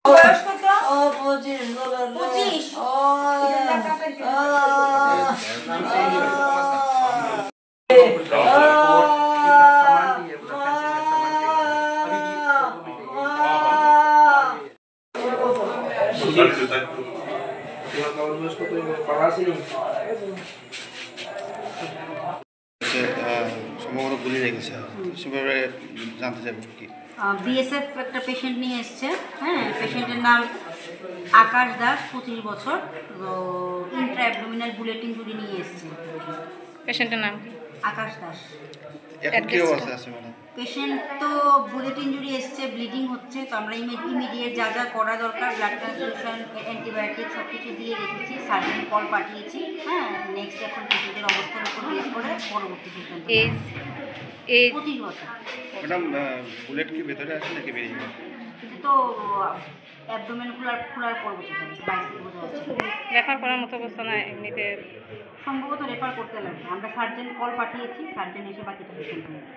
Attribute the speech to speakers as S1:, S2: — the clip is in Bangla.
S1: বয়স কত?
S2: 25 বলো।
S1: 25।
S3: সম্ভবত গুলি লেগেছে, সেভাবে জানতে চাইব কি।
S4: বিএসএফ একটা পেশেন্ট নিয়ে এসছে। হ্যাঁ, পেশেন্টের নাম আকাশ দাস, 25 বছর। তো ইন্ট্রা অ্যাবডোমিনাল বুলেট ইনজুরি নিয়ে এসছে।
S1: পেশেন্টের নাম কি?
S4: আকাশ দাস।
S3: এখন কি অবস্থা আছে ম্যাডাম?
S4: পেশেন্ট তো বুলেট ইনজুরি এসছে, ব্লিডিং হচ্ছে। তো আমরা ইমিডিয়েট যা যা করা দরকার, ব্লাড ট্রান্সফিউশন, অ্যান্টিবায়োটিক সব কিছু দিয়ে রেখেছি। সার্জন কল পাঠিয়েছি। হ্যাঁ, নেক্সট এখন পেশেন্টের অবস্থার উপর বেস করে পরবর্তী সিদ্ধান্ত।
S1: এই
S4: 25 বছর।
S3: ম্যাডাম, বুলেট কি ভেতরে আছে নাকি বেরিয়ে গেছে?
S4: এটা তো অ্যাবডোমেন খোলার পর বোঝা যাবে, বাইরে বোঝা যাচ্ছে।
S1: রেফার করার মতো অবস্থা না এমনিতে?
S4: সম্ভবত রেফার করতে লাগবে। আমরা সার্জন কল পাঠিয়েছি, সার্জন এসে বাকিটা সিদ্ধান্ত নেবে।